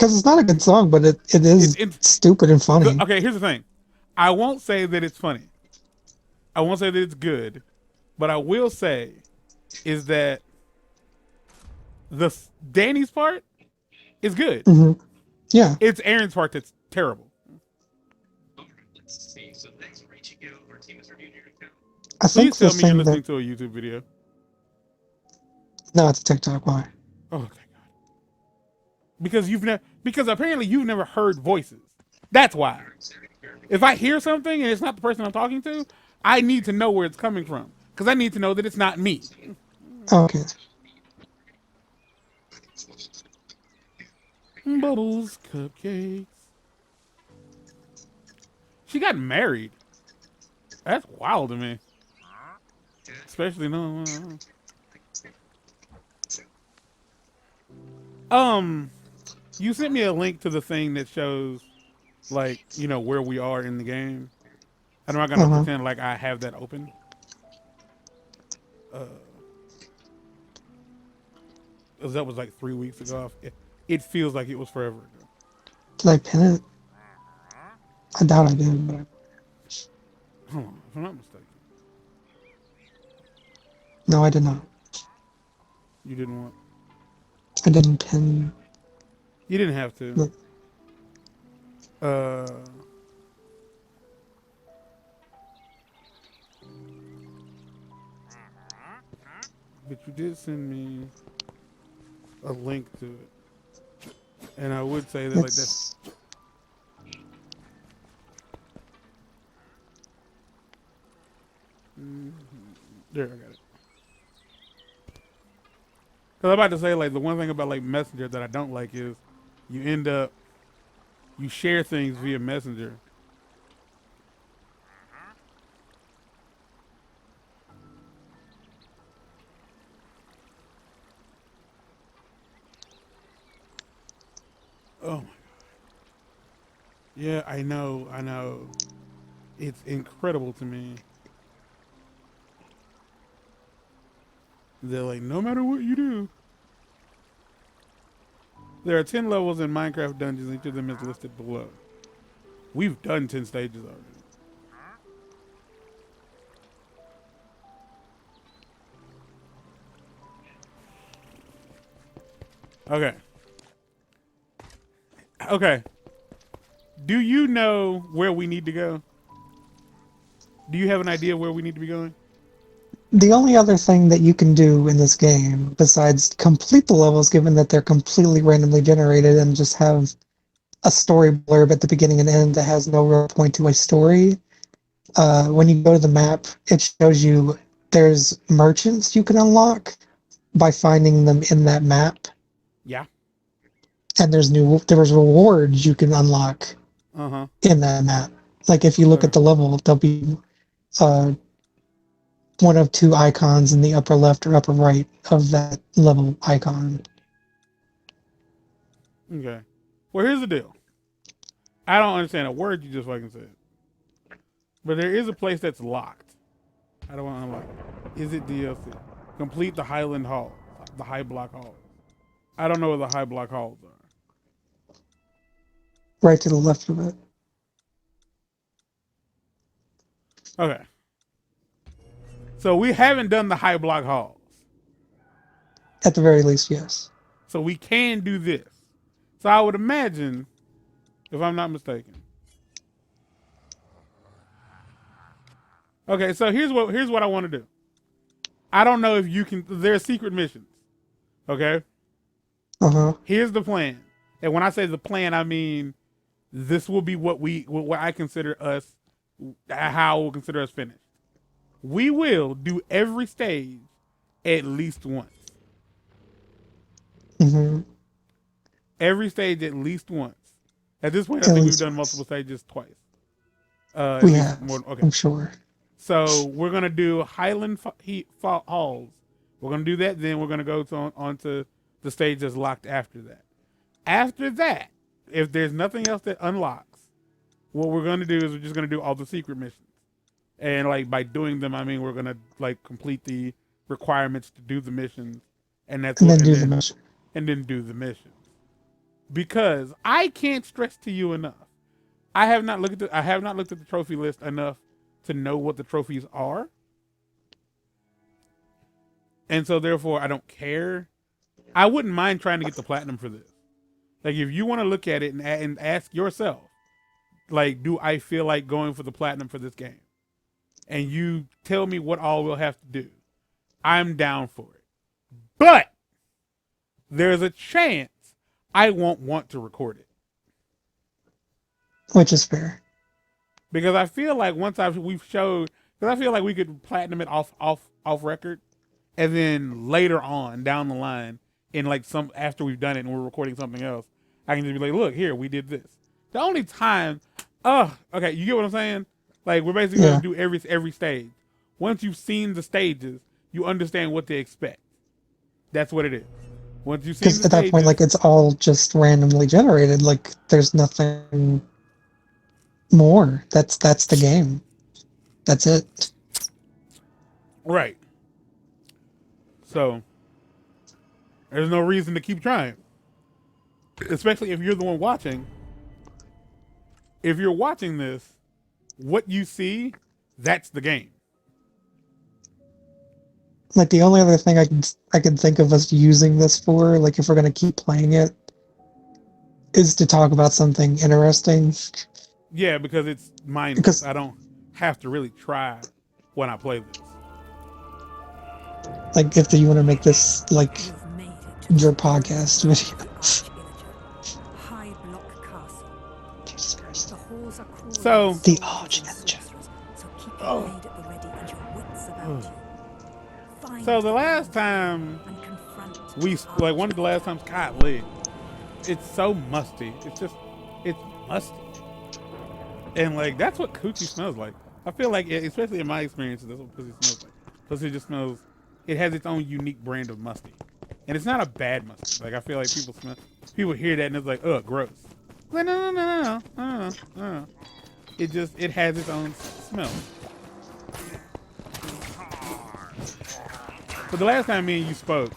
Because it's not a good song, but it is stupid and funny. Okay, here's the thing. I won't say that it's funny. I won't say that it's good, but I will say is that the Danny's part is good. Mm-hmm. Yeah. It's Aaron's part that's terrible. I Please think the tell me you're thing listening that to a YouTube video. no, it's a TikTok. Why? Oh, thank God. Because apparently you've never heard voices. That's why. If I hear something and it's not the person I'm talking to, I need to know where it's coming from because I need to know that it's not me. Okay. Bubbles, cupcakes. She got married. That's wild to me. Especially no. You sent me a link to the thing that shows, like, where we are in the game. I'm not gonna Uh-huh. pretend like I have that open. That was like 3 weeks ago. It feels like it was forever ago. Did I pin it? I doubt I did, but Hold on, if I'm not mistaken. no, I did not. You didn't want. I didn't pin. You didn't have to. The, Uh, but you did send me a link to it, and I would say that like that's. There, I got it. Cause I'm about to say like the one thing about like Messenger that I don't like is you share things via Messenger. Oh my God. Yeah, I know. It's incredible to me. They're like, no matter what you do. There are 10 levels in Minecraft dungeons, each of them is listed below. We've done 10 stages already. Okay. Do you know where we need to go? Do you have an idea where we need to be going? the only other thing that you can do in this game, besides complete the levels, given that they're completely randomly generated and just have a story blurb at the beginning and end that has no real point to a story, when you go to the map, it shows you there's merchants you can unlock by finding them in that map. Yeah. And there's rewards you can unlock in that map. Like if you look at the level, there'll be one of two icons in the upper left or upper right of that level icon. Okay. Well, here's the deal. I don't understand a word you just fucking said. But there is a place that's locked. I don't want to unlock it. Is it DLC? Complete the Highland Hall. The High Block Hall. I don't know where the High Block Halls are. Right to the left of it. Okay. So we haven't done the High Block Halls. At the very least, yes. So we can do this. So I would imagine, if I'm not mistaken. Okay, so here's what I want to do. I don't know if you can. There are secret missions. Okay. Here's the plan, and when I say the plan, I mean this will be what I consider us, how I will consider us finished. We will do every stage at least once. Every stage at least once. At this point, I think we've done multiple stages twice. We have. Okay. I'm sure. So we're gonna do Highland Halls. We're gonna do that. Then we're gonna go onto the stage that's locked after that. After that, if there's nothing else that unlocks, what we're gonna do is we're just gonna do all the secret missions. And like by doing them, I mean we're gonna like complete the requirements to do the missions, and then do the missions. because I can't stress to you enough. I have not looked at the trophy list enough to know what the trophies are. And so therefore I don't care. I wouldn't mind trying to get the platinum for this. Like if you want to look at it and ask yourself, like, do I feel like going for the platinum for this game? And you tell me what all we'll have to do. I'm down for it. But there's a chance I won't want to record it. Which is fair. Because I feel like we've showed, because I feel like we could platinum it off record, and then later on down the line, in like after we've done it and we're recording something else, I can just be like, look, here, we did this. The only time, okay, you get what I'm saying? Like we're basically gonna do every stage. Once you've seen the stages, you understand what to expect. That's what it is. Once you've seen because at that point, like it's all just randomly generated. Like there's nothing more. That's the game. That's it. Right. So there's no reason to keep trying. Especially if you're the one watching. If you're watching this, what you see, that's the game. Like the only other thing I could think of us using this for, like if we're gonna keep playing it, is to talk about something interesting. Yeah, because it's mindless. Because I don't have to really try when I play this. Like if you want to make this like your podcast video. So the OG engine. Oh. So the last time one of the last times, golly, it's so musty. It's musty. And like, that's what coochie smells like. I feel like, especially in my experience, that's what pussy smells like. Pussy just smells, it has its own unique brand of musty. And it's not a bad musty. Like, I feel like people hear that and it's like, ugh, gross. Like, no. It has its own smell. But the last time me and you spoke,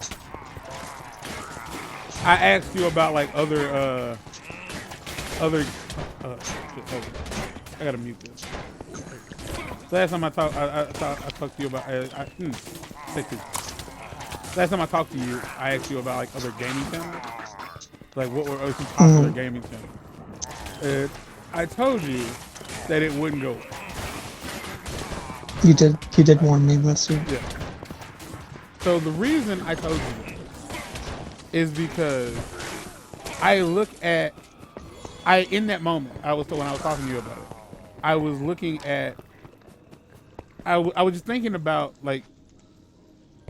I asked you about like other I gotta mute this. Last time I talked to you about last time I talked to you, I asked you about like other gaming channels, like what were some popular gaming channels. I told you that it wouldn't go. You did warn me last week. Yeah. So the reason I told you this is because in that moment, when I was talking to you about it, I was looking at, I was just thinking about like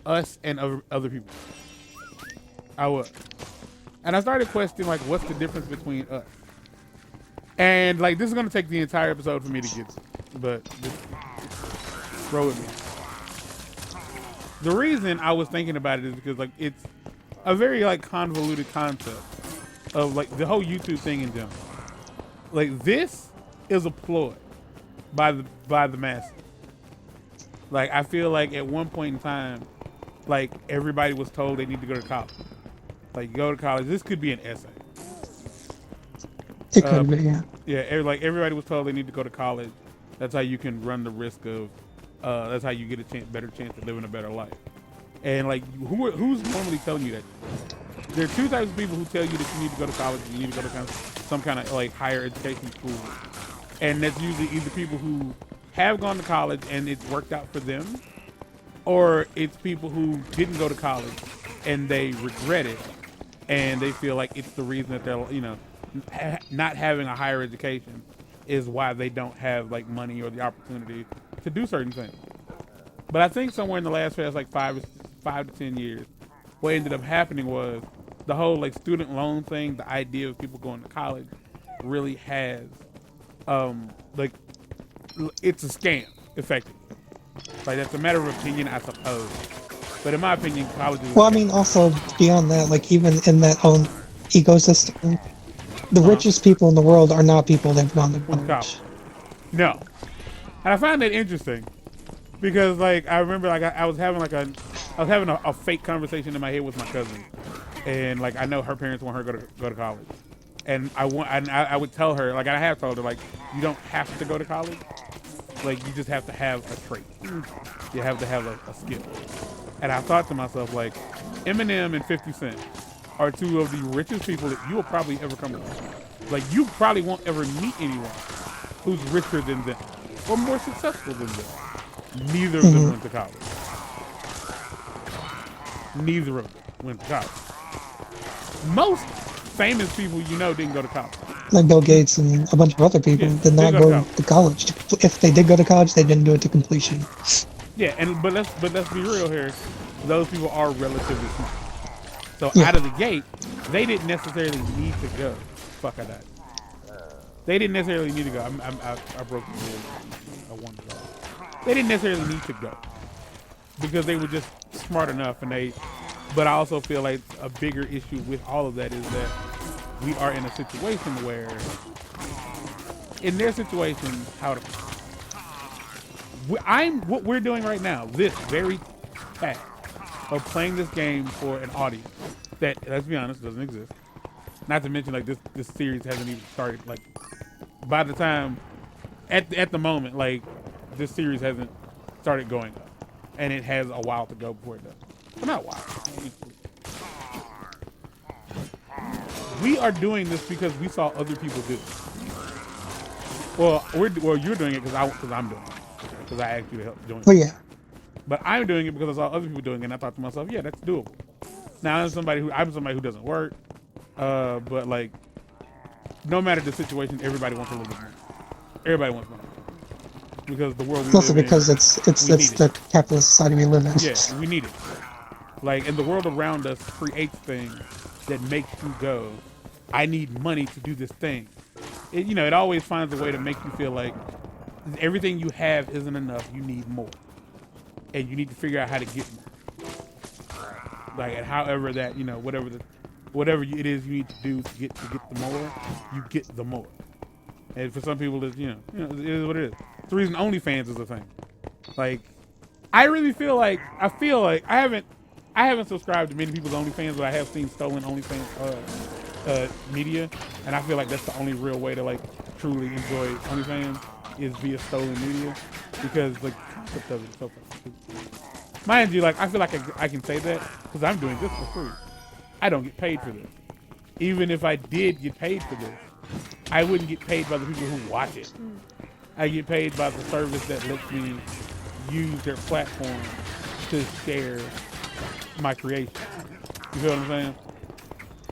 us and other people. I was. And I started questioning like, what's the difference between us? And like, this is going to take the entire episode for me to get to, but just throw with me. The reason I was thinking about it is because like, it's a very like convoluted concept of like the whole YouTube thing in general. Like this is a ploy by the masses. Like I feel like at one point in time, like everybody was told they need to go to college. Like go to college. This could be an essay. It could be, yeah. Yeah, like everybody was told they need to go to college. That's how you can run the risk of. That's how you get a better chance of living a better life. And like, who's normally telling you that? There are two types of people who tell you that you need to go to college and you need to go to some kind of like higher education school. And that's usually either people who have gone to college and it's worked out for them, or it's people who didn't go to college and they regret it and they feel like it's the reason that they're, not having a higher education is why they don't have like money or the opportunity to do certain things. But I think somewhere in the last like 5 to 10 years, what ended up happening was the whole like student loan thing, the idea of people going to college really has like it's a scam, effectively. Like that's a matter of opinion, I suppose. But in my opinion, college is I mean, also beyond that, like even in that own ecosystem, the richest people in the world are not people that've gone to college. No. And I find that interesting because like I remember like I was having a fake conversation in my head with my cousin, and like I know her parents want her to go to college, And I would tell her, like I have told her, like you don't have to go to college. Like you just have to have a trait. You have to have a skill. And I thought to myself, like Eminem and 50 Cent are two of the richest people that you will probably ever come across. Like you probably won't ever meet anyone who's richer than them or more successful than them. Neither of them went to college. Neither of them went to college. Most famous people you know didn't go to college. Like Bill Gates and a bunch of other people did not go to college. If they did go to college, they didn't do it to completion. Yeah, but let's be real here. Those people are relatively smart. So out of the gate, they didn't necessarily need to go. Fuck, I died. They didn't necessarily need to go. I broke the wheel. I wanted to go. They didn't necessarily need to go because they were just smart enough, but I also feel like a bigger issue with all of that is that we are in a situation where, in their situation, what we're doing right now, this very fact of playing this game for an audience that, let's be honest, doesn't exist. Not to mention, like this series hasn't even started. Like by the time, at the moment, like this series hasn't started going up, and it has a while to go before it does. Well, not a while. We are doing this because we saw other people do it. Well, you're doing it because I'm doing it because I asked you to help join. Oh yeah. But I'm doing it because I saw other people doing it, and I thought to myself, yeah, that's doable. Now I'm somebody who doesn't work, but like, no matter the situation, everybody wants to live with money. Everybody wants money because the world we also live because in, it's the capitalist society we live in. Yeah, we need it. Like, and the world around us creates things that makes you go, I need money to do this thing. It always finds a way to make you feel like everything you have isn't enough. You need more, and you need to figure out how to get more. Like, and however that whatever it is you need to do to get the more, you get the more. And for some people, it is what it is. It's the reason OnlyFans is a thing. Like, I really feel like I haven't subscribed to many people's OnlyFans, but I have seen stolen OnlyFans media, and I feel like that's the only real way to like truly enjoy OnlyFans is via stolen media, because like the concept of it is so fucking stupid. Mind you, like I feel like I can say that because I'm doing this for free. I don't get paid for this. Even if I did get paid for this, I wouldn't get paid by the people who watch it. I get paid by the service that lets me use their platform to share my creation. You feel what I'm saying?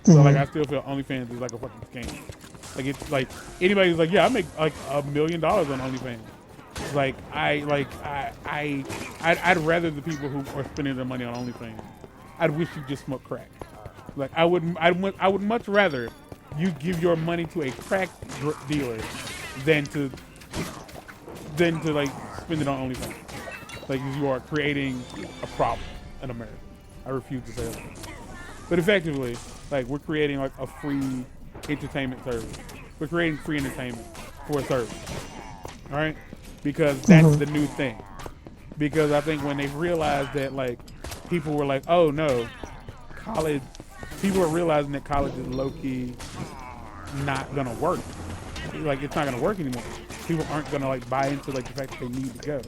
So like, I still feel OnlyFans is like a fucking scam. Like, it's like anybody who's like, yeah, I make like $1 million on OnlyFans. Like I'd rather the people who are spending their money on OnlyFans. I'd wish you just smoke crack. Like I would much rather you give your money to a crack dealer than to like spend it on OnlyFans. Like, you are creating a problem in America. I refuse to say that. But effectively, like, we're creating like a free entertainment service. We're creating free entertainment for a service. All right? Because that's the new thing. Because I think when they realized that, like, people were like, oh no, college, people are realizing that college is low-key not gonna work. Like, it's not gonna work anymore. People aren't gonna like buy into like the fact that they need to go.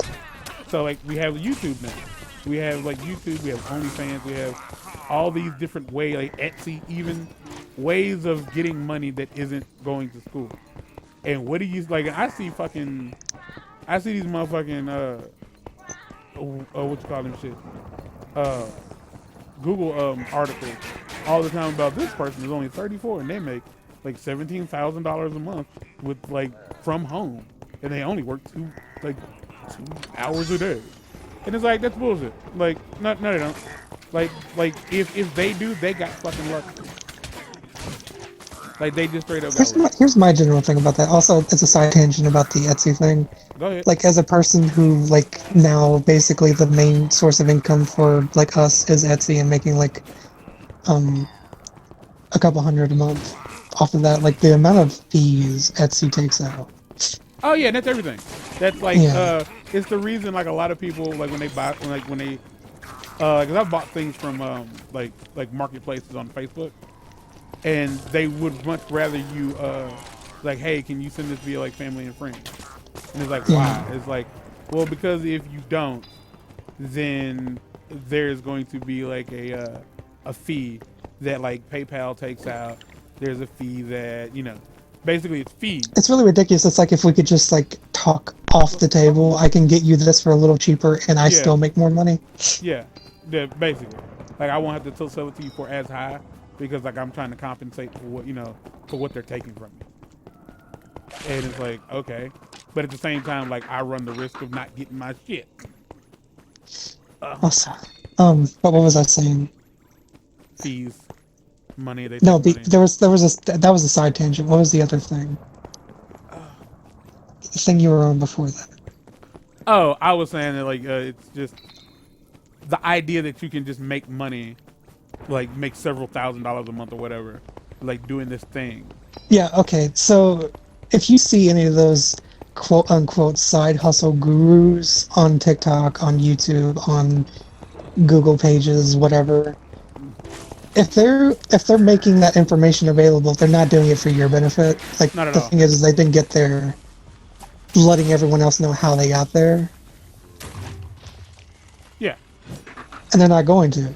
So like, we have YouTube now. We have like YouTube, we have OnlyFans, we have all these different ways, like Etsy, even ways of getting money that isn't going to school. And what do you like? I see these motherfucking what you call them shit? Google articles all the time about this person is only 34 and they make like $17,000 a month with like from home, and they only work 2 hours a day. And it's like, that's bullshit. Like, no, they don't. Like if they do, they got fucking lucky. Like, they just straight up got lucky. Here's my general thing about that. Also, it's a side tangent about the Etsy thing. Go ahead. Like, as a person who, like, now basically the main source of income for, like, us is Etsy, and making, like, a couple $100 a month off of that, like, the amount of fees Etsy takes out. Oh yeah, that's everything. That's like, it's the reason, like, a lot of people, like, when they buy, when they, because I've bought things from, like marketplaces on Facebook, and they would much rather you like, hey, can you send this via like family and friends? And it's like, why? It's like, well, because if you don't, then there's going to be like a fee that like PayPal takes out. There's a fee that, you know, basically it's fees. It's really ridiculous. It's like if we could just like talk off the table, I can get you this for a little cheaper and I still make more money. Yeah, basically. Like I won't have to sell it to you for as high because like I'm trying to compensate for what, you know, for what they're taking from me. And it's like, okay. But at the same time, like I run the risk of not getting my shit. Awesome. But what was I saying? Fees, money. They No, take money. that was a side tangent. What was the other thing? The thing you were on before that. Oh, I was saying that like it's just the idea that you can just make money, like make several $1,000s a month or whatever, like doing this thing. Yeah. Okay. So if you see any of those quote unquote side hustle gurus on TikTok, on YouTube, on Google pages, whatever, if they're making that information available, they're not doing it for your benefit. Like the thing is they didn't get there letting everyone else know how they got there. Yeah. And they're not going to.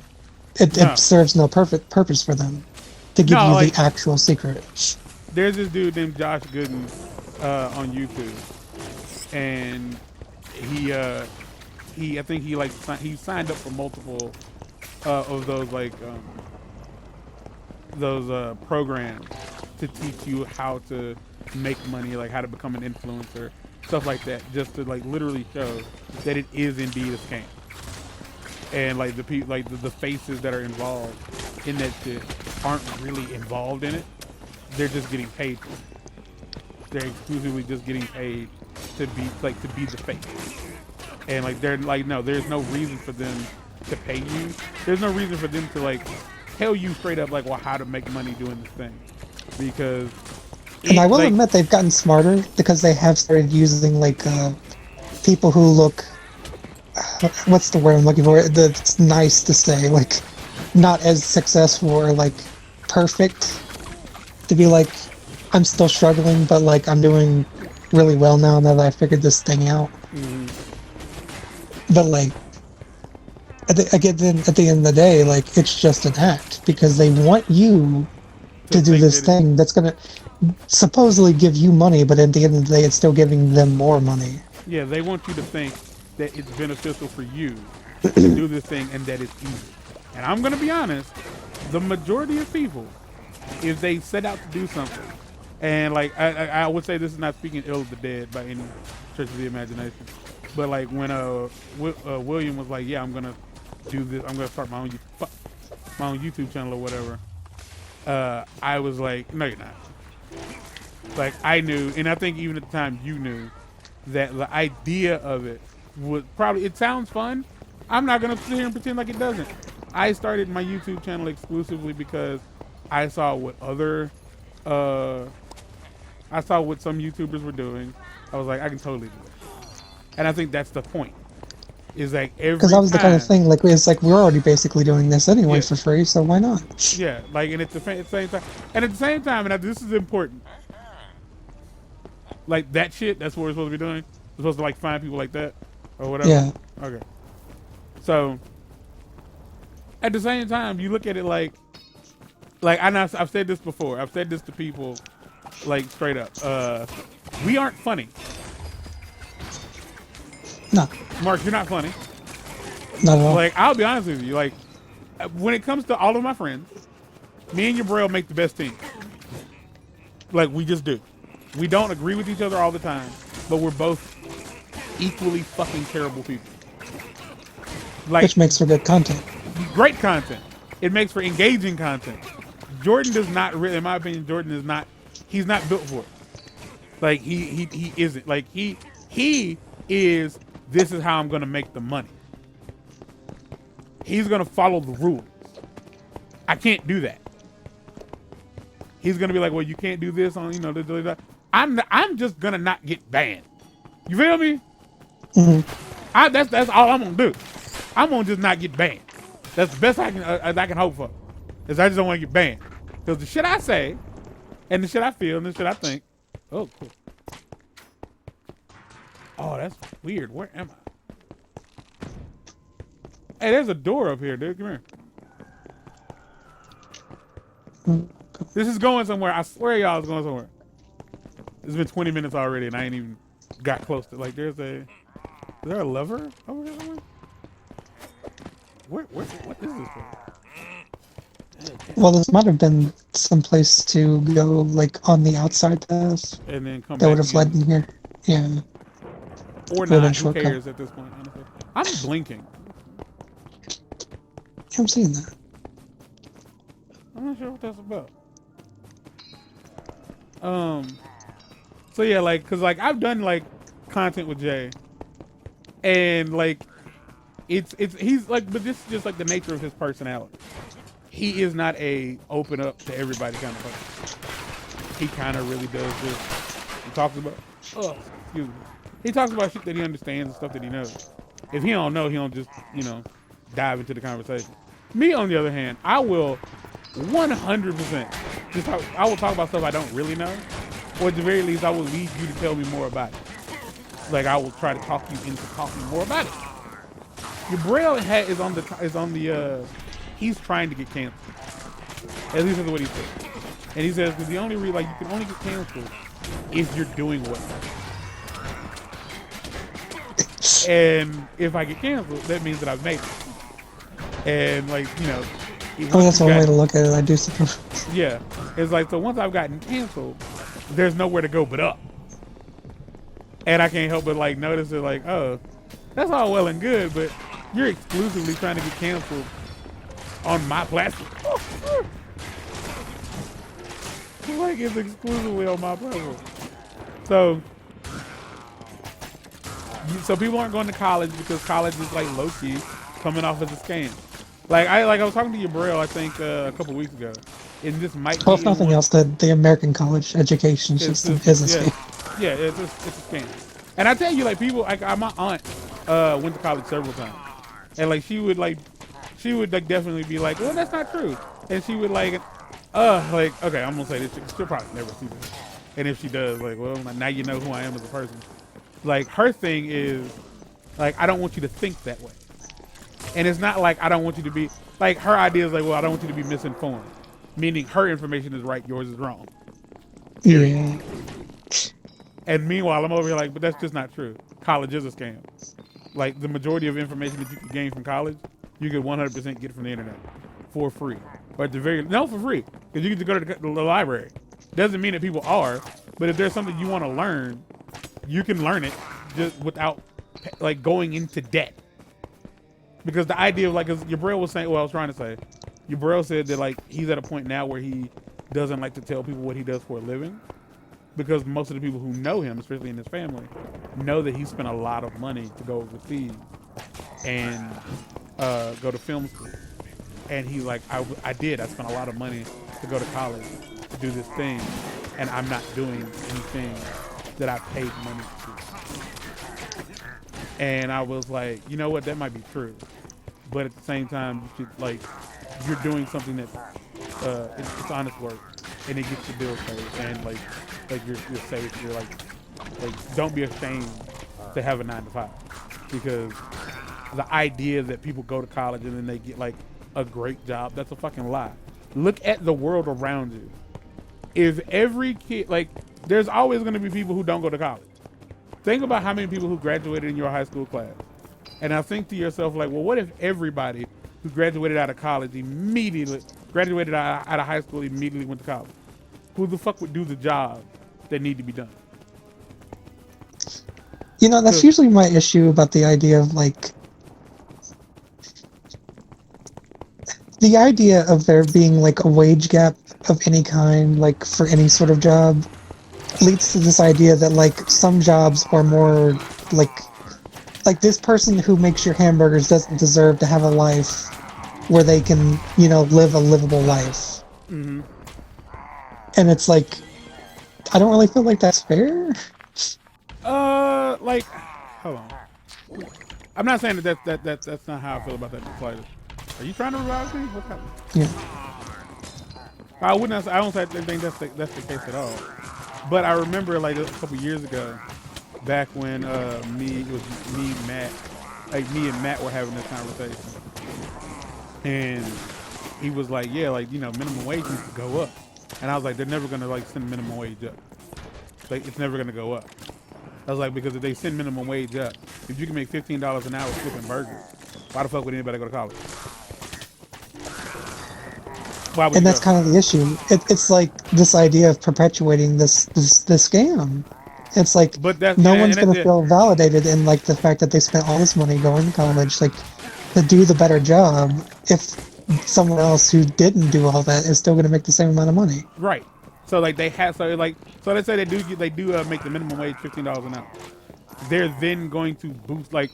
It serves no purpose for them to give you the actual secret. There's this dude named Josh Gooden on YouTube, and I think he signed up for multiple of those like those programs to teach you how to make money, like how to become an influencer, stuff like that, just to like literally show that it is indeed a scam. And like the people, like the faces that are involved in that shit aren't really involved in it. They're just getting paid for it. They're exclusively just getting paid to be the face. And like they're like, no, there's no reason for them to pay you. There's no reason for them to like tell you straight up like, well, how to make money doing this thing. Because and I will admit they've gotten smarter because they have started using like people who look, what's the word I'm looking for? That's nice to say, like not as successful or like perfect, to be like, I'm still struggling, but like I'm doing really well now that I figured this thing out. But like at the end of the day, like it's just an act because they want you to do this thing that's gonna supposedly give you money, but at the end of the day, it's still giving them more money. Yeah, they want you to think that it's beneficial for you to do this thing and that it's easy. And I'm gonna be honest, the majority of people, if they set out to do something, and like I would say this is not speaking ill of the dead by any stretch of the imagination, but like when William was like, yeah, I'm gonna do this, I'm gonna start my own YouTube channel or whatever, I was like, no, you're not. Like I knew, and I think even at the time you knew, that the idea of it would probably, it sounds fun. I'm not gonna sit here and pretend like it doesn't. I started my YouTube channel exclusively because I saw what some YouTubers were doing. I was like, I can totally do it. And I think that's the point. Is like because that was the kind of thing, like it's like we're already basically doing this anyway for free, so why not? Yeah, like, and at the same time, and this is important. Like that shit, that's what we're supposed to be doing. We're supposed to like find people like that or whatever. Yeah. Okay. So at the same time, you look at it like I've said this before. I've said this to people, like straight up. We aren't funny. No. Mark, you're not funny. Not at all. Like, I'll be honest with you. Like, when it comes to all of my friends, me and your bro make the best team. Like, we just do. We don't agree with each other all the time, but we're both equally fucking terrible people. Like, which makes for good content. Great content. It makes for engaging content. Jordan does not really, in my opinion, he's not built for it. Like, he isn't. Like, he is, this is how I'm going to make the money. He's going to follow the rules. I can't do that. He's going to be like, well, you can't do this on, this. I'm just going to not get banned. You feel me? Mm-hmm. That's all I'm going to do. I'm going to just not get banned. That's the best I can hope for. Is I just don't want to get banned. Because the shit I say, and the shit I feel, and the shit I think. Oh, cool. Oh, that's weird. Where am I? Hey, there's a door up here, dude. Come here. This is going somewhere. I swear y'all it's going somewhere. It's been 20 minutes already, and I ain't even got close to like. Is there a lever over here somewhere? What is this for? Well, this might have been some place to go, like, on the outside path. And then come that back would have led in here. Yeah. Or not, who cares at this point, honestly. I'm blinking. Yeah, I'm seeing that. I'm not sure what that's about. So yeah, like, cause like I've done like content with Jay, and like, he's like, but this is just like the nature of his personality. He is not a open up to everybody kind of person. He kind of really does this. He talks about, excuse me. He talks about shit that he understands and stuff that he knows. If he don't know, he don't just, dive into the conversation. Me, on the other hand, I will 100% I will talk about stuff I don't really know, or at the very least, I will lead you to tell me more about it. Like I will try to talk you into talking more about it. Your Braille is on the he's trying to get canceled. At least that's what he said. And he says, because the only reason, like, you can only get canceled if you're doing well. And if I get canceled, that means that I've made it. And, like, that's one way to look at it, I do suppose. Yeah. It's like, so once I've gotten canceled, there's nowhere to go but up. And I can't help but, like, notice it, like, oh, that's all well and good, but you're exclusively trying to get canceled on my platform. Like, it's exclusively on my platform. So people aren't going to college because college is like low key coming off as a scam. Like I was talking to your Braille, I think a couple weeks ago, and this might. Well, if nothing else, the American college education system is a scam. Yeah, it's a scam. And I tell you, like people, like my aunt went to college several times, and like she would definitely be like, well, that's not true, and she would like okay, I'm gonna say this, she'll probably never see this, and if she does, like, well, now you know who I am as a person. Like, her thing is, like, I don't want you to think that way. And it's not like I don't want you to be, like, her idea is like, well, I don't want you to be misinformed. Meaning her information is right, yours is wrong. Yeah. And meanwhile, I'm over here like, but that's just not true. College is a scam. Like, the majority of information that you can gain from college, you could 100% get from the internet for free. Or at the for free. Because you get to go to the library. Doesn't mean that people are, but if there's something you want to learn, you can learn it just without like going into debt. Because the idea of like, as your Braille was saying, well, I was trying to say, your Braille said that like he's at a point now where he doesn't like to tell people what he does for a living, because most of the people who know him, especially in his family, know that he spent a lot of money to go overseas and go to film school. And he's like, I spent a lot of money to go to college to do this thing, and I'm not doing anything that I paid money to. And I was like, you know what, that might be true, but at the same time, you're doing something that it's honest work, and it gets your bills paid, and like you're safe. You're like don't be ashamed to have a 9-to-5, because the idea that people go to college and then they get like a great job, that's a fucking lie. Look at the world around you. If every kid, like, there's always going to be people who don't go to college. Think about how many people who graduated in your high school class. And now think to yourself, like, well, what if everybody who graduated out of college graduated out of high school immediately went to college? Who the fuck would do the job that need to be done? That's usually my issue about the idea of, like, the idea of there being, like, a wage gap of any kind, like, for any sort of job, leads to this idea that, like, some jobs are more, like this person who makes your hamburgers doesn't deserve to have a life where they can, live a livable life. Mm-hmm. And it's like, I don't really feel like that's fair. Like, hold on. I'm not saying that's not how I feel about that in the slightest. Are you trying to revive me? What's happening? Yeah. I wouldn't. I don't think that's the case at all. But I remember like a couple years ago, back when me and Matt were having this conversation, and he was like, yeah, like, you know, minimum wage needs to go up, and I was like, they're never gonna like send minimum wage up. Like, it's never gonna go up. I was like, because if they send minimum wage up, if you can make $15 an hour flipping burgers, why the fuck would anybody go to college? Why would And that's go? kind of the issue. It's like this idea of perpetuating this scam. It's like no one's going to feel validated in like the fact that they spent all this money going to college, like to do the better job. If someone else who didn't do all that is still going to make the same amount of money, right? So like they have so let's say they do make the minimum wage $15 an hour. They're then going to boost like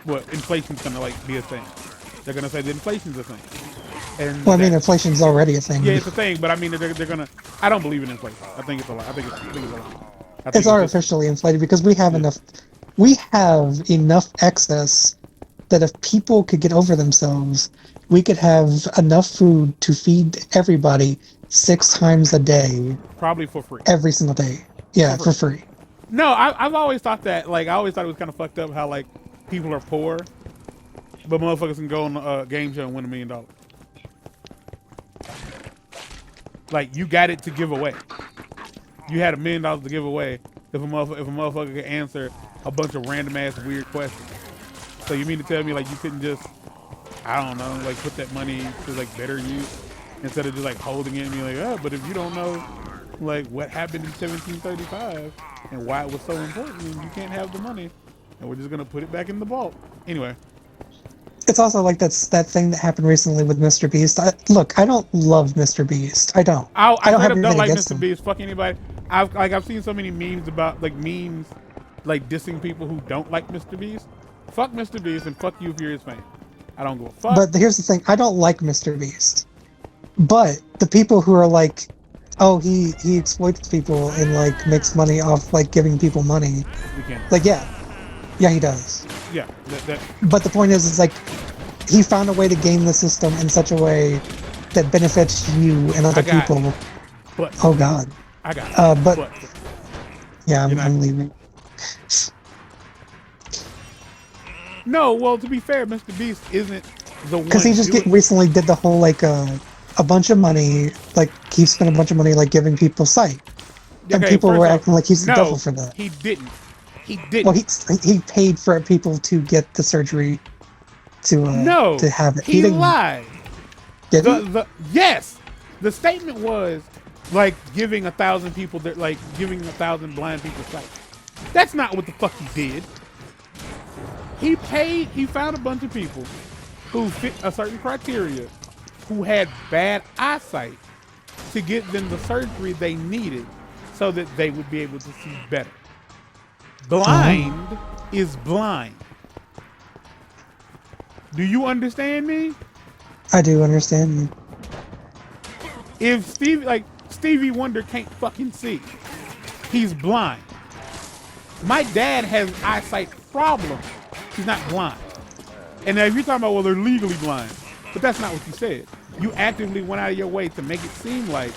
what inflation's going to like be a thing. They're going to say the inflation's a thing. And well, I mean, inflation's already a thing. Yeah, it's a thing, but I mean, they're gonna. I don't believe in inflation. I think it's a lie. I think it's a lie. It's artificially inflated because we have enough. We have enough excess that if people could get over themselves, we could have enough food to feed everybody 6 times a day. Probably for free. Every single day. Yeah, for free. No, I've always thought that. Like, I always thought it was kind of fucked up how like people are poor, but motherfuckers can go on a game show and win $1 million. Like, you got it to give away. You had $1 million to give away if a motherfucker could answer a bunch of random ass weird questions. So you mean to tell me like you couldn't just, I don't know, like put that money to like better use instead of just like holding it and being like, oh, but if you don't know like what happened in 1735 and why it was so important, you can't have the money, and we're just gonna put it back in the vault. Anyway. It's also like that thing that happened recently with Mr. Beast. Look, I don't love Mr. Beast. I don't. I don't like Mr. Beast. Fuck anybody. I've seen so many memes about like dissing people who don't like Mr. Beast. Fuck Mr. Beast and fuck you if you're his fan. I don't give a fuck. But here's the thing: I don't like Mr. Beast. But the people who are like, oh, he exploits people and like makes money off like giving people money. Like, yeah, he does. Yeah. But the point is like he found a way to game the system in such a way that benefits you and other people. But oh God. I got it. But yeah, I'm leaving. No, well, to be fair, Mr. Beast isn't the one. Because he just recently did the whole like a bunch of money, like he spent a bunch of money like giving people sight, and people were acting like he's the devil for that. He didn't. He didn't. Well, he paid for people to get the surgery to have it. He lied. Did he? Yes, the statement was like giving 1,000 people like giving 1,000 blind people sight. That's not what the fuck he did. He found a bunch of people who fit a certain criteria, who had bad eyesight, to get them the surgery they needed so that they would be able to see better. Blind is blind. Do you understand me? I do understand you. If Stevie Wonder can't fucking see, he's blind. My dad has eyesight problems. He's not blind. And now if you're talking about, well, they're legally blind, but that's not what you said. You actively went out of your way to make it seem like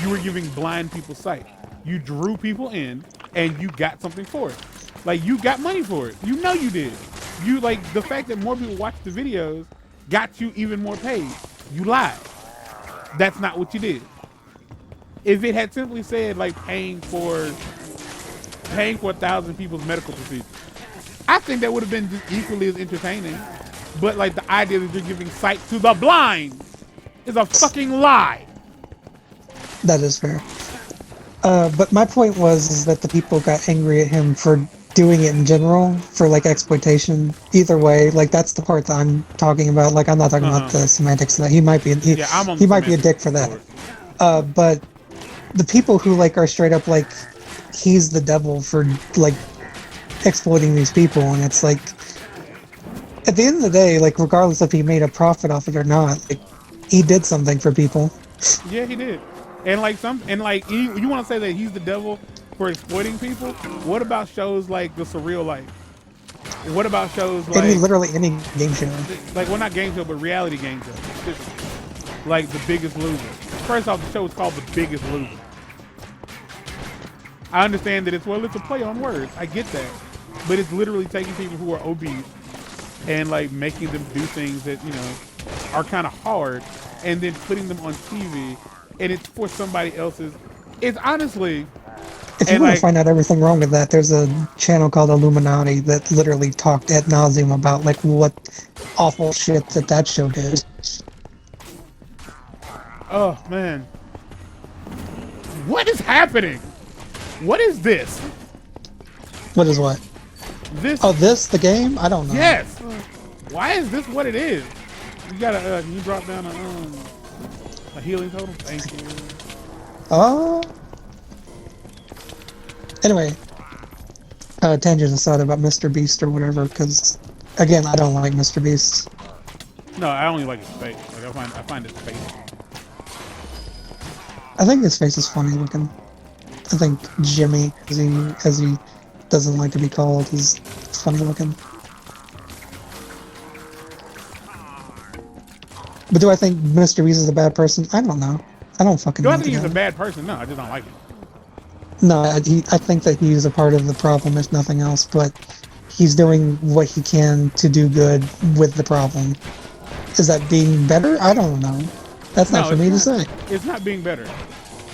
you were giving blind people sight. You drew people in and you got something for it. Like, you got money for it. You know you did. You, like, the fact that more people watched the videos got you even more paid. You lied. That's not what you did. If it had simply said, like, paying for 1,000 people's medical procedures, I think that would have been just equally as entertaining. But, like, the idea that you're giving sight to the blind is a fucking lie. That is fair. But my point is that the people got angry at him for doing it in general, for like exploitation. Either way, like that's the part that I'm talking about. Like I'm not talking about the semantics of that. He might be he might be a dick for that. But the people who like are straight up like he's the devil for like exploiting these people, and it's like at the end of the day, like regardless if he made a profit off it or not, like he did something for people. Yeah, he did. And you want to say that he's the devil for exploiting people? What about shows like The Surreal Life? What about shows like literally any game show? Like, well, not game show, but reality game show. like The Biggest Loser. First off, the show is called The Biggest Loser. I understand that it's a play on words. I get that, but it's literally taking people who are obese and like making them do things that are kind of hard, and then putting them on TV, and it's for somebody else's. It's honestly. If you want to find out everything wrong with that, there's a channel called Illuminati that literally talked ad nauseum about like what awful shit that show did. Oh man, what is happening? What is this? What is what? This? Oh, the game? I don't know. Yes. Why is this what it is? You gotta. Can you drop down a healing totem? Thank you. Anyway, tangent aside about Mr. Beast or whatever, because again, I don't like Mr. Beast. No, I only like his face. Like I find his face. I think his face is funny looking. I think Jimmy, as he doesn't like to be called, is funny looking. But do I think Mr. Beast is a bad person? I don't know. I don't fucking know. Do I think he's a bad person? No, I just don't like him. No, I think that he's a part of the problem, if nothing else, but he's doing what he can to do good with the problem. Is that being better? I don't know. That's not for me to say. It's not being better.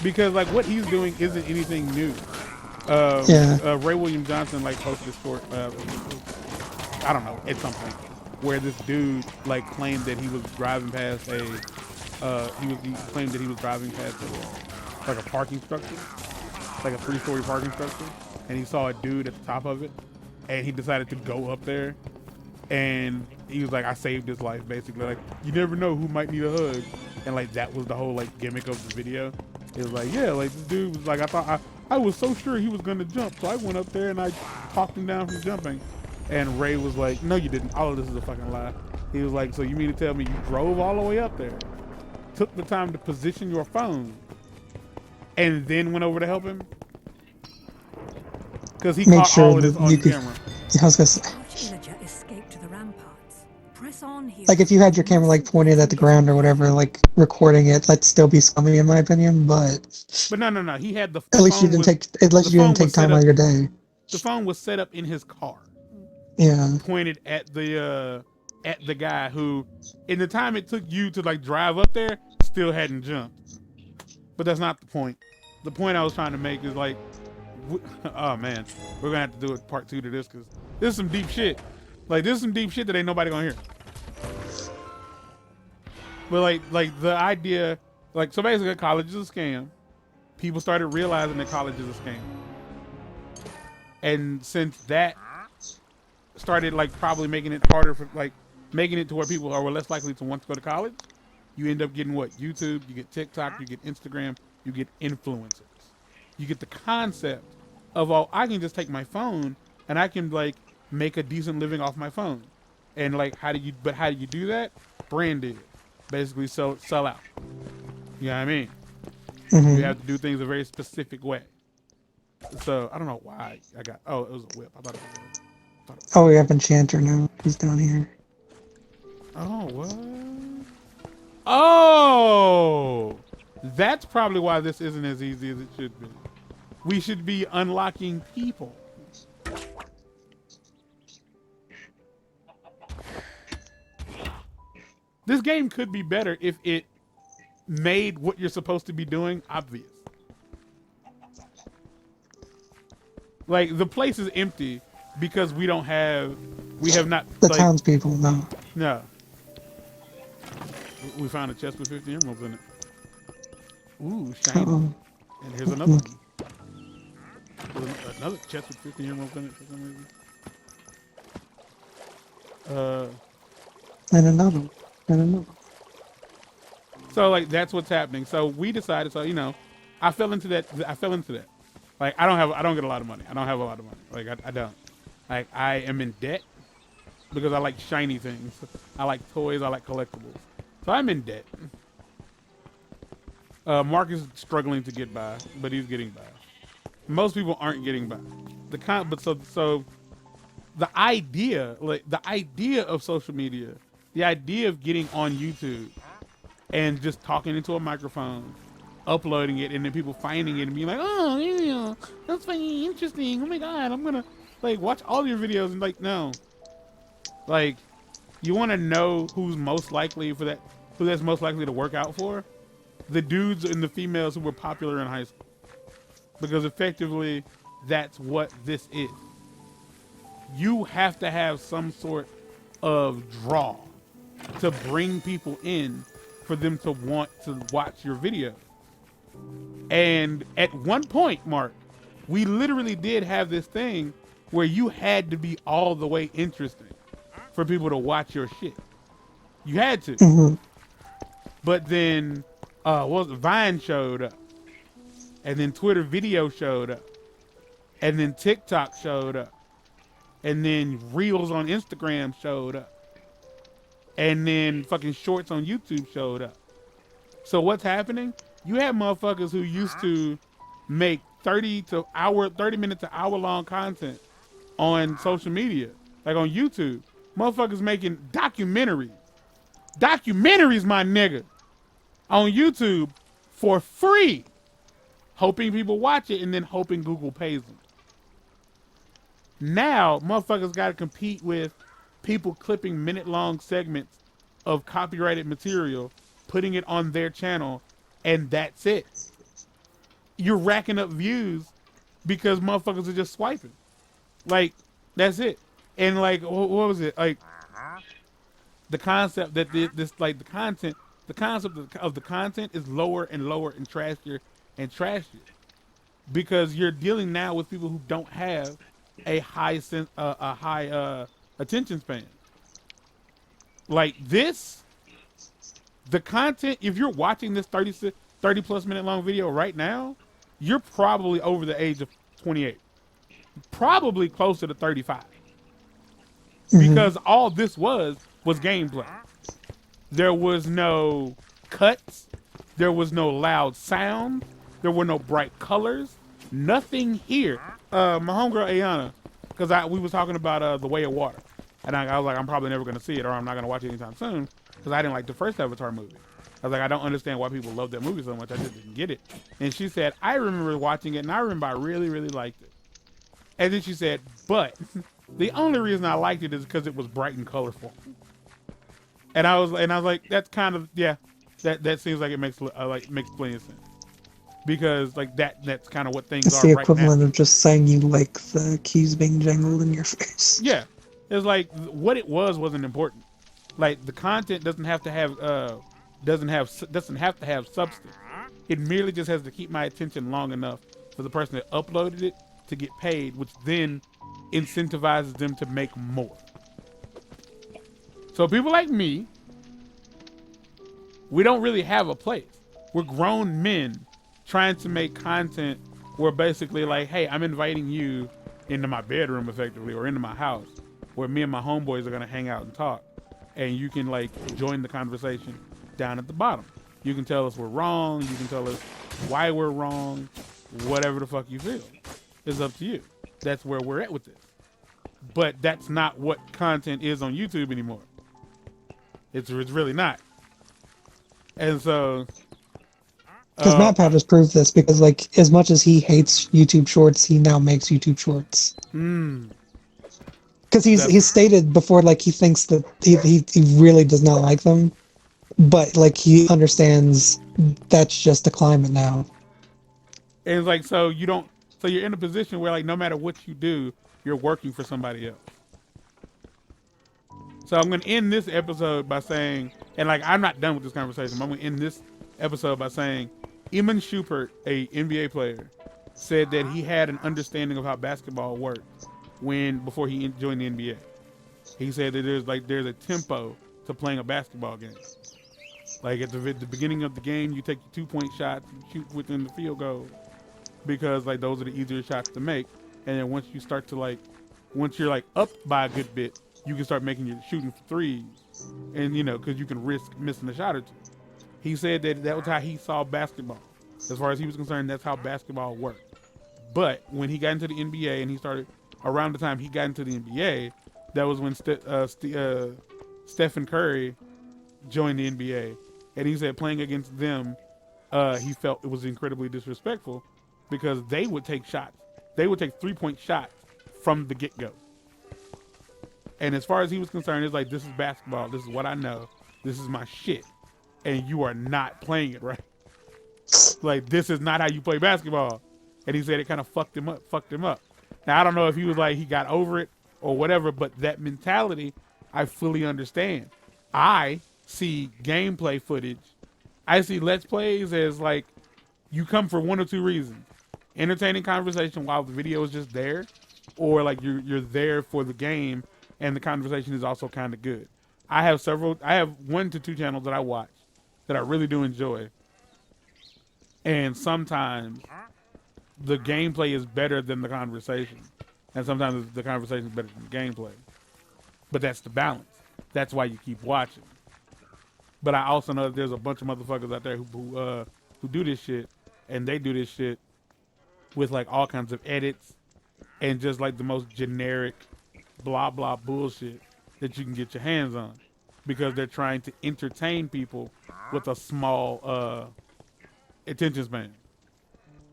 Because, like, what he's doing isn't anything new. Ray William Johnson, like, posted a short, I don't know, at some point, where this dude, like, claimed that he was driving past he claimed that he was driving past a parking structure. Like a 3-story parking structure, and he saw a dude at the top of it, and he decided to go up there, and he was like, I saved his life, basically. Like, you never know who might need a hug. And like that was the whole like gimmick of the video. It was like, yeah, like this dude was like, I was so sure he was gonna jump, so I went up there and I talked him down from jumping. And Ray was like, no you didn't, all of this is a fucking lie. He was like, so you mean to tell me you drove all the way up there, took the time to position your phone, and then went over to help him? Because he caught all of this on camera. I was gonna say, like if you had your camera like pointed at the ground or whatever, like recording it, that'd still be scummy in my opinion. But no, he had the. At least you didn't take time out of your day. The phone was set up in his car. Yeah. Pointed at the guy who, in the time it took you to like drive up there, still hadn't jumped. But that's not the point. The point I was trying to make is like, oh man, we're gonna have to do a part 2 to this because this is some deep shit. Like this is some deep shit that ain't nobody gonna hear. But like the idea, like so basically college is a scam. People started realizing that college is a scam. And since that started like probably making it harder for like making it to where people are less likely to want to go to college, you end up getting what? YouTube, you get TikTok, you get Instagram, you get influencers. You get the concept of, oh, I can just take my phone and I can like make a decent living off my phone. And like, how do you do that? Branded. Basically sell out. You know what I mean? Mm-hmm. You have to do things a very specific way. So I don't know why I got, oh, it was a whip. I thought it was Oh, we have Enchanter now. He's down here. Oh, what? Oh! That's probably why this isn't as easy as it should be. We should be unlocking people. This game could be better if it made what you're supposed to be doing obvious. Like, the place is empty because we have not... The like, townspeople, no. No. We found a chest with 50 emeralds in it. Ooh, shiny. And here's another one. There's another chest with 50 emeralds in it for some reason. And another one. And another. So, like, that's what's happening. So we decided, so, you know, I fell into that. Like, I don't get a lot of money. I don't have a lot of money. Like, I don't. Like, I am in debt because I like shiny things. I like toys. I like collectibles. So I'm in debt. Mark is struggling to get by, but he's getting by. Most people aren't getting by. So the idea of social media, the idea of getting on YouTube and just talking into a microphone, uploading it, and then people finding it and being like, oh yeah, that's funny, interesting. Oh my god, I'm gonna like watch all your videos and like no, like you want to know who's most likely for that, who that's most likely to work out for, the dudes and the females who were popular in high school, because effectively that's what this is. You have to have some sort of draw to bring people in for them to want to watch your video. And at one point, Mark, we literally did have this thing where you had to be all the way interesting for people to watch your shit. You had to. Mm-hmm. But then what was it? Vine showed up. And then Twitter video showed up. And then TikTok showed up. And then Reels on Instagram showed up. And then fucking Shorts on YouTube showed up. So what's happening? You have motherfuckers who used to make 30 minute to hour long content on social media, like on YouTube. Motherfuckers making documentaries, my nigga, on YouTube for free, hoping people watch it and then hoping Google pays them. Now, motherfuckers got to compete with people clipping minute-long segments of copyrighted material, putting it on their channel, and that's it. You're racking up views because motherfuckers are just swiping. Like, that's it. And like, what was it? Like, the concept that this like the concept of the content is lower and lower and trashier because you're dealing now with people who don't have a high attention span. Like this, the content, if you're watching this 30 plus minute long video right now, you're probably over the age of 28. Probably closer to 35. Because all this was gameplay. There was no cuts. There was no loud sound. There were no bright colors. Nothing here. My homegirl Ayana, because we was talking about The Way of Water. And I was like, I'm probably never going to see it, or I'm not going to watch it anytime soon, because I didn't like the first Avatar movie. I was like, I don't understand why people love that movie so much. I just didn't get it. And she said, I remember watching it, and I remember I really, really liked it. And then she said, but the only reason I liked it is because it was bright and colorful. And I was like, that's kind of, yeah, that seems like it makes plenty of sense. Because like that's kind of what things it's are right now. It's the equivalent of just saying you like the keys being jangled in your face. Yeah. It's like what it wasn't important. Like the content doesn't have to have substance. It merely just has to keep my attention long enough for the person that uploaded it to get paid, which then incentivizes them to make more. So people like me, we don't really have a place. We're grown men trying to make content where basically like, hey, I'm inviting you into my bedroom effectively, or into my house, where me and my homeboys are gonna hang out and talk. And you can like join the conversation down at the bottom. You can tell us we're wrong. You can tell us why we're wrong. Whatever the fuck you feel. It's up to you. That's where we're at with this. But that's not what content is on YouTube anymore. It's really not. And so... Because Matt Pat has proved this, because like as much as he hates YouTube Shorts, he now makes YouTube Shorts. Because he's stated before, like he thinks that he really does not like them, but like he understands that's just the climate now. And it's like, so you're in a position where like no matter what you do, you're working for somebody else. So I'm going to end this episode by saying, and like I'm not done with this conversation, but I'm going to end this episode by saying, Iman Shumpert, a NBA player, said that he had an understanding of how basketball worked before he joined the NBA. He said that there's a tempo to playing a basketball game. Like at the beginning of the game, you take your 2-point shots, you shoot within the field goal, because like those are the easier shots to make. And then once you're like up by a good bit, you can start shooting for threes, and because you can risk missing a shot or two. He said that was how he saw basketball. As far as he was concerned, that's how basketball worked. But when he got into the NBA and around the time he got into the NBA, that was when Stephen Curry joined the NBA. and he said playing against them, he felt it was incredibly disrespectful because they would take shots. They would take 3-point shots from the get-go. And as far as he was concerned, it's like, this is basketball. This is what I know. This is my shit. And you are not playing it right. Like, this is not how you play basketball. And he said it kind of fucked him up. Now, I don't know if he was like, he got over it or whatever, but that mentality, I fully understand. I see gameplay footage. I see Let's Plays as like, you come for one or two reasons. Entertaining conversation while the video is just there, or like you're there for the game and the conversation is also kind of good. I have 1 to 2 channels that I watch that I really do enjoy. And sometimes the gameplay is better than the conversation. And sometimes the conversation is better than the gameplay. But that's the balance. That's why you keep watching. But I also know that there's a bunch of motherfuckers out there who do this shit, and they do this shit with like all kinds of edits and just like the most generic blah blah bullshit that you can get your hands on, because they're trying to entertain people with a small attention span.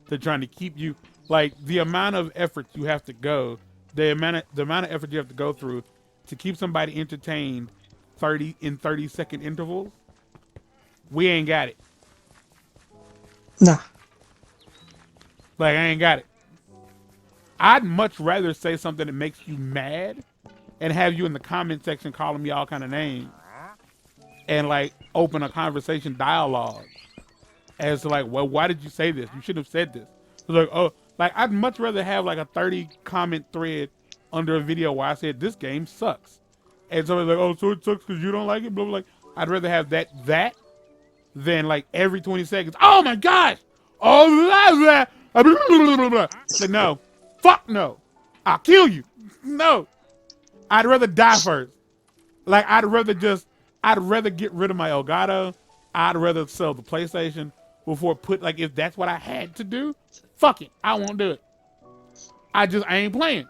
They're trying to keep you, like, the amount of effort you have to go, the amount of effort you have to go through to keep somebody entertained 30-second intervals. We ain't got it. Nah. Like, I ain't got it. I'd much rather say something that makes you mad and have you in the comment section calling me all kind of names and like open a conversation dialogue as to like, well, why did you say this? You should have said this. So like, oh, like I'd much rather have like a 30 comment thread under a video where I said this game sucks, and somebody's like, oh, so it sucks because you don't like it, blah, blah, blah. I'd rather have that than like every 20 seconds, oh my gosh, oh blah, blah, blah, blah, blah, blah. Like, no, fuck no, I'll kill you. No, I'd rather die first. Like, I'd rather get rid of my Elgato. I'd rather sell the PlayStation before like, if that's what I had to do, fuck it, I won't do it. I ain't playing.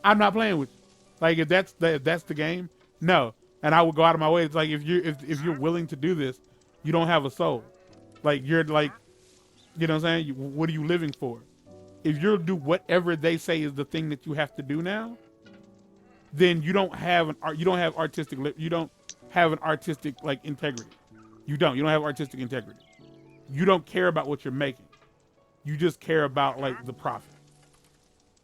I'm not playing with you. Like, if that's the game, no. And I would go out of my way. It's like, if you're willing to do this, you don't have a soul. Like, you're like, you know what I'm saying? What are you living for? If you'll do whatever they say is the thing that you have to do now, then you don't have artistic like integrity. You don't have artistic integrity. You don't care about what you're making. You just care about like the profit.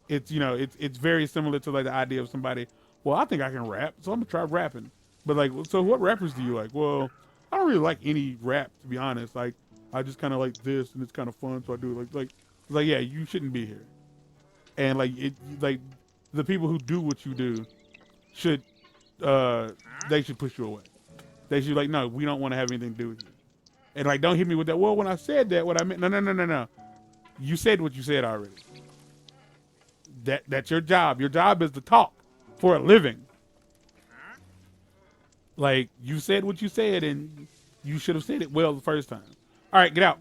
It's, you know, it's very similar to like the idea of somebody, well, I think I can rap, so I'm gonna try rapping. But like, so what rappers do you like? Well, I don't really like any rap, to be honest. Like, I just kind of like this, and it's kind of fun, so I do it. Like, yeah, you shouldn't be here. And like, the people who do what you do should, they should push you away. They should like, no, we don't want to have anything to do with you. And like, don't hit me with that, well, when I said that, what I meant, no. You said what you said already. That's your job. Your job is to talk for a living. Like, you said what you said, and you should have said it well the first time. All right, get out.